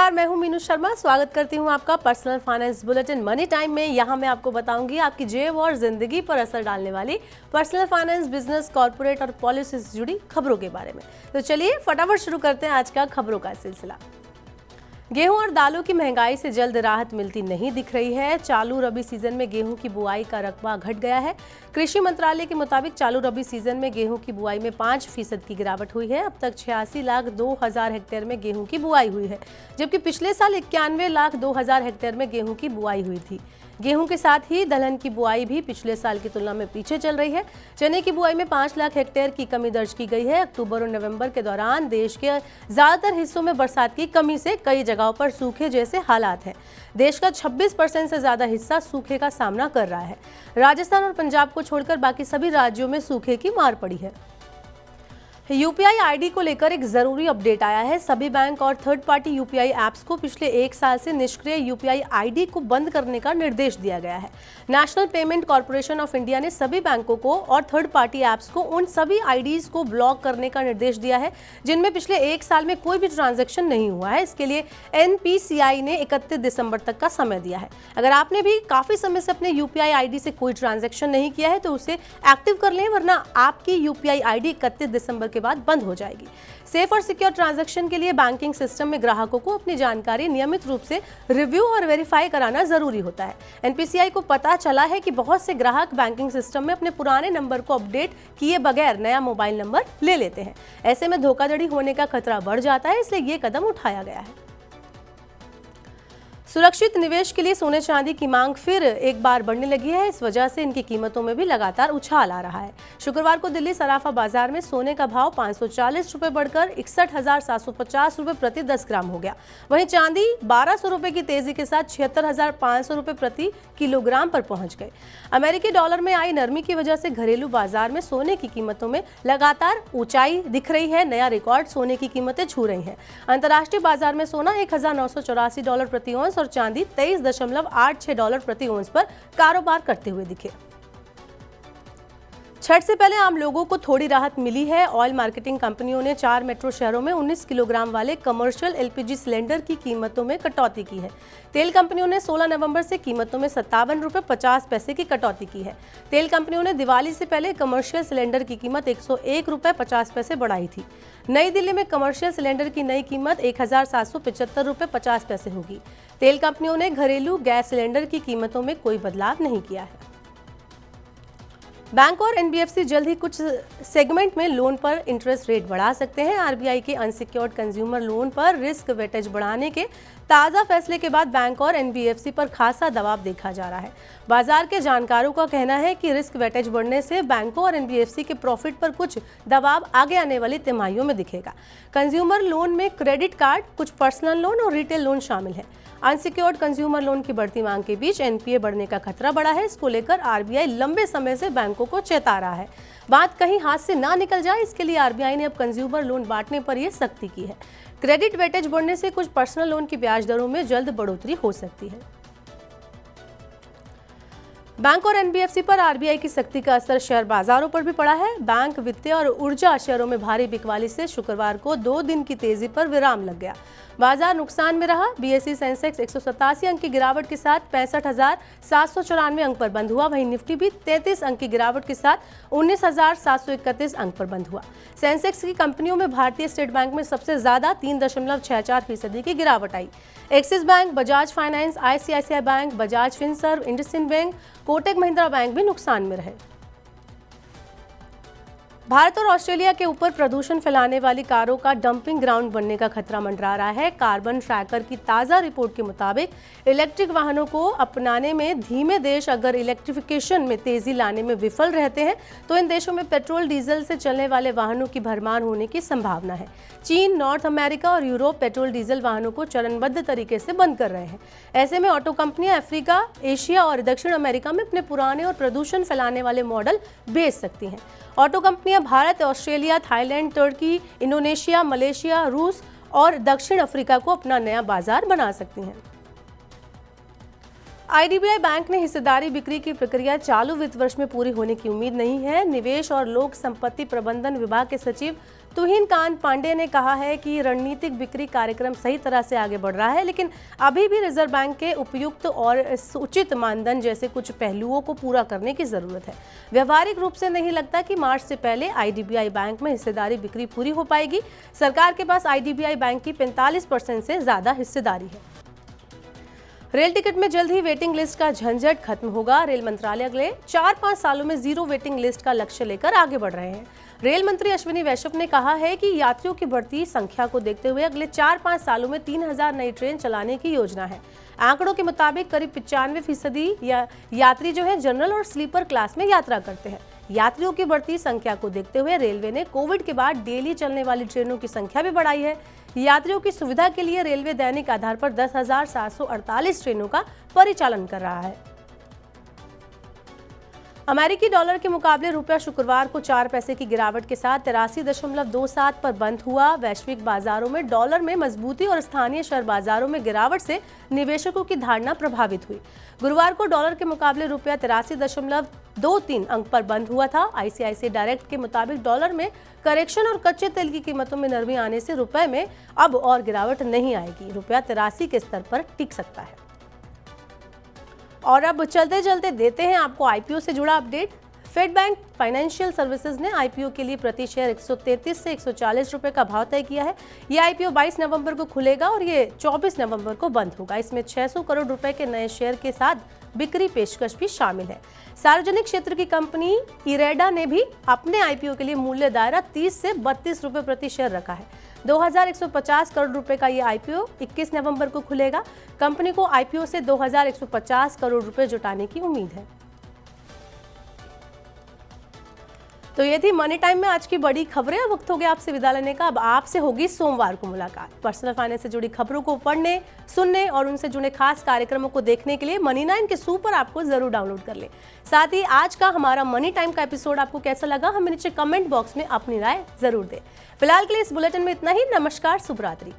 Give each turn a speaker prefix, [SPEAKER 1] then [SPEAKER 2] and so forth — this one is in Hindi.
[SPEAKER 1] नमस्कार, मैं हूं मीनू शर्मा। स्वागत करती हूं आपका personal finance bulletin money time में। यहां मैं आपको बताऊंगी आपकी जेब और जिंदगी पर असर डालने वाली पर्सनल फाइनेंस, बिजनेस, कॉर्पोरेट और पॉलिसी से जुड़ी खबरों के बारे में। तो चलिए फटाफट शुरू करते हैं आज का खबरों का सिलसिला। गेहूं और दालों की महंगाई से जल्द राहत मिलती नहीं दिख रही है। चालू रबी सीजन में गेहूं की बुआई का रकबा घट गया है। कृषि मंत्रालय के मुताबिक चालू रबी सीजन में गेहूं की बुआई में 5% की गिरावट हुई है। अब तक 86,02,000 हेक्टेयर में गेहूं की बुआई हुई है, जबकि पिछले साल 91,02,000 हेक्टेयर में गेहूं की बुआई हुई थी। गेहूं के साथ ही दलहन की बुआई भी पिछले साल की तुलना में पीछे चल रही है। चने की बुआई में 5 लाख हेक्टेयर की कमी दर्ज की गई है। अक्टूबर और नवंबर के दौरान देश के ज्यादातर हिस्सों में बरसात की कमी से कई जगहों पर सूखे जैसे हालात हैं। देश का 26% से ज्यादा हिस्सा सूखे का सामना कर रहा है। राजस्थान और पंजाब को छोड़कर बाकी सभी राज्यों में सूखे की मार पड़ी है। यूपीआई आईडी को लेकर एक जरूरी अपडेट आया है। सभी बैंक और थर्ड पार्टी यूपीआई ऐप्स को पिछले 1 साल से निष्क्रिय यूपीआई आईडी को बंद करने का निर्देश दिया गया है। National payment corporation of India ने सभी बैंकों को और थर्ड पार्टी ऐप्स को उन सभी आईडीज को ब्लॉक करने का निर्देश दिया है जिनमें पिछले 1 साल में कोई भी ट्रांजैक्शन नहीं हुआ है। इसके लिए एनपीसीआई ने 31 दिसंबर तक का समय दिया है। अगर आपने भी काफी समय से अपने यूपीआई आईडी से कोई ट्रांजैक्शन नहीं किया है तो उसे एक्टिव कर लें, वरना आपकी यूपीआई आईडी 31 दिसंबर के बाद बंद हो जाएगी। सेफ और सिक्योर ट्रांजैक्शन के लिए बैंकिंग सिस्टम में ग्राहकों को अपनी जानकारी नियमित रूप से रिव्यू और वेरीफाई कराना जरूरी होता है। एनपीसीआई को पता चला है कि बहुत से ग्राहक बैंकिंग सिस्टम में अपने पुराने नंबर को अपडेट किए बगैर नया मोबाइल नंबर ले लेते हैं। ऐसे में धोखाधड़ी होने का खतरा बढ़ जाता है, इसलिए ये कदम उठाया गया है। सुरक्षित निवेश के लिए सोने चांदी की मांग फिर एक बार बढ़ने लगी है। इस वजह से इनकी कीमतों में भी लगातार उछाल आ रहा है। शुक्रवार को दिल्ली सराफा बाजार में सोने का भाव 540 रुपए बढ़कर 61,750 रुपए प्रति 10 ग्राम हो गया। वहीं चांदी 1,200 रुपए की तेजी के साथ 76,500 रुपए प्रति किलोग्राम पर पहुंच गए। अमेरिकी डॉलर में आई नरमी की वजह से घरेलू बाजार में सोने की कीमतों में लगातार ऊंचाई दिख रही है। नया रिकॉर्ड सोने की कीमतें छू रही हैं। अंतर्राष्ट्रीय बाजार में सोना $1,984 प्रति औंस और चांदी $23.86 प्रति औंस पर कारोबार करते हुए दिखे। छठ से पहले आम लोगों को थोड़ी राहत मिली है। ऑयल मार्केटिंग कंपनियों ने 4 मेट्रो शहरों में 19 किलोग्राम वाले कमर्शियल एलपीजी सिलेंडर की कीमतों में कटौती की है। तेल कंपनियों ने 16 नवंबर से कीमतों में 57 रुपये 50 पैसे की कटौती की है। तेल कंपनियों ने दिवाली से पहले कमर्शियल सिलेंडर की कीमत 101 रुपये 50 पैसे बढ़ाई थी। नई दिल्ली में कमर्शियल सिलेंडर की नई कीमत 1,775 रुपये 50 पैसे होगी। तेल कंपनियों ने घरेलू गैस सिलेंडर की कीमतों में कोई बदलाव नहीं किया है। बैंक और एनबीएफसी जल्द ही कुछ सेगमेंट में लोन पर इंटरेस्ट रेट बढ़ा सकते हैं। आरबीआई के अनसिक्योर्ड कंज्यूमर लोन पर रिस्क वेटेज बढ़ाने के ताज़ा फैसले के बाद बैंक और एनबीएफसी पर खासा दबाव देखा जा रहा है। बाजार के जानकारों का कहना है कि रिस्क वेटेज बढ़ने से बैंकों और एनबीएफसी के प्रॉफिट पर कुछ दबाव आगे आने वाली तिमाहियों में दिखेगा। कंज्यूमर लोन में क्रेडिट कार्ड, कुछ पर्सनल लोन और रिटेल लोन शामिल है। अनसिक्योर्ड कंज्यूमर लोन की बढ़ती मांग के बीच एनपीए बढ़ने का खतरा बढ़ा है। इसको लेकर आरबीआई लंबे समय से बैंकों को चेता रहा है। बात कहीं हाथ से ना निकल जाए, इसके लिए आरबीआई ने अब कंज्यूमर लोन बांटने पर यह सख्ती की है। क्रेडिट वेटेज बढ़ने से कुछ पर्सनल लोन की ब्याज दरों में जल्द बढ़ोतरी हो सकती है। बैंक और एनबीएफसी पर आरबीआई की सख्ती का असर शेयर बाजारों पर भी पड़ा है। बैंक, वित्तीय और ऊर्जा शेयरों में भारी बिकवाली से शुक्रवार को 2 दिन की तेजी पर विराम लग गया। बाजार नुकसान में रहा। बीएसई सेंसेक्स 187 अंक की गिरावट के साथ 65,794 अंक पर बंद हुआ। वहीं निफ्टी भी 33 अंक की गिरावट के साथ 19,731 अंक पर बंद हुआ। सेंसेक्स की कंपनियों में भारतीय स्टेट बैंक में सबसे ज्यादा 3.64% की गिरावट आई। Axis Bank, Bajaj finance, ICICI Bank, Bajaj Finserv, IndusInd Bank, Kotak Mahindra Bank भी नुकसान में रहे। भारत और ऑस्ट्रेलिया के ऊपर प्रदूषण फैलाने वाली कारों का डंपिंग ग्राउंड बनने का खतरा मंडरा रहा है। कार्बन ट्रैकर की ताज़ा रिपोर्ट के मुताबिक इलेक्ट्रिक वाहनों को अपनाने में धीमे देश अगर इलेक्ट्रिफिकेशन में तेजी लाने में विफल रहते हैं तो इन देशों में पेट्रोल डीजल से चलने वाले वाहनों की भरमार होने की संभावना है। चीन, नॉर्थ अमेरिका और यूरोप पेट्रोल डीजल वाहनों को चरणबद्ध तरीके से बंद कर रहे हैं। ऐसे में ऑटो कंपनियां अफ्रीका, एशिया और दक्षिण अमेरिका में अपने पुराने और प्रदूषण फैलाने वाले मॉडल बेच सकती हैं। ऑटो कंपनियां भारत, ऑस्ट्रेलिया, थाईलैंड, तुर्की, इंडोनेशिया, मलेशिया, रूस और दक्षिण अफ्रीका को अपना नया बाजार बना सकती हैं। आईडीबीआई बैंक ने हिस्सेदारी बिक्री की प्रक्रिया चालू वित्त वर्ष में पूरी होने की उम्मीद नहीं है। निवेश और लोक संपत्ति प्रबंधन विभाग के सचिव तुहिन कांत पांडे ने कहा है कि रणनीतिक बिक्री कार्यक्रम सही तरह से आगे बढ़ रहा है, लेकिन अभी भी रिजर्व बैंक के उपयुक्त और उचित मानदंड जैसे कुछ पहलुओं को पूरा करने की जरूरत है। व्यवहारिक रूप से नहीं लगता कि मार्च से पहले आईडीबीआई बैंक में हिस्सेदारी बिक्री पूरी हो पाएगी। सरकार के पास आईडीबीआई बैंक की 45% से ज्यादा हिस्सेदारी है। रेल टिकट में जल्द ही वेटिंग लिस्ट का झंझट खत्म होगा। रेल मंत्रालय अगले 4-5 सालों में 0 वेटिंग लिस्ट का लक्ष्य लेकर आगे बढ़ रहे हैं। रेल मंत्री अश्विनी वैष्णव ने कहा है कि यात्रियों की बढ़ती संख्या को देखते हुए अगले 4-5 सालों में 3000 नई ट्रेन चलाने की योजना है। आंकड़ों के मुताबिक करीब 95% यात्री जो है जनरल और स्लीपर क्लास में यात्रा करते हैं। यात्रियों की बढ़ती संख्या को देखते हुए रेलवे ने कोविड के बाद डेली चलने वाली ट्रेनों की संख्या भी बढ़ाई है। यात्रियों की सुविधा के लिए रेलवे दैनिक आधार पर 10,748 ट्रेनों का परिचालन कर रहा है। अमेरिकी डॉलर के मुकाबले रुपया शुक्रवार को 4 पैसे की गिरावट के साथ 83.27 पर बंद हुआ। वैश्विक बाजारों में डॉलर में मजबूती और स्थानीय शेयर बाजारों में गिरावट से निवेशकों की धारणा प्रभावित हुई। गुरुवार को डॉलर के मुकाबले रुपया 83.23 अंक पर बंद हुआ था। आईसीआईसीआई डायरेक्ट के मुताबिक डॉलर में करेक्शन और कच्चे तेल की कीमतों में नरमी आने से रुपए में अब और गिरावट नहीं आएगी। रुपया 83 के स्तर पर टिक सकता है। और अब चलते चलते देते हैं आपको आईपीओ से जुड़ा अपडेट। फेड बैंक फाइनेंशियल सर्विसेज ने आईपीओ के लिए प्रति शेयर 133 से 140 रुपए का भाव तय किया है। यह आईपीओ 22 नवंबर को खुलेगा और ये 24 नवंबर को बंद होगा। इसमें 600 करोड़ रुपए के नए शेयर के साथ बिक्री पेशकश भी शामिल है। सार्वजनिक क्षेत्र की कंपनी इरेडा ने भी अपने आईपीओ के लिए मूल्य दायरा 30 से 32 रुपए प्रति शेयर रखा है। 2150 करोड़ रुपए का ये आईपीओ 21 नवंबर को खुलेगा। कंपनी को आईपीओ से 2150 करोड़ रुपए जुटाने की उम्मीद है। तो ये थी मनी टाइम में आज की बड़ी खबरें। अब वक्त हो गया आपसे विदा लेने का। अब आपसे होगी सोमवार को मुलाकात। पर्सनल फाइनेंस से जुड़ी खबरों को पढ़ने, सुनने और उनसे जुड़े खास कार्यक्रमों को देखने के लिए मनी9 के सुपर ऐप को जरूर डाउनलोड कर लें। साथ ही आज का हमारा मनी टाइम का एपिसोड आपको कैसा लगा हमें नीचे कमेंट बॉक्स में अपनी राय जरूर दें। फिलहाल के लिए इस बुलेटिन में इतना ही। नमस्कार, शुभ रात्रि।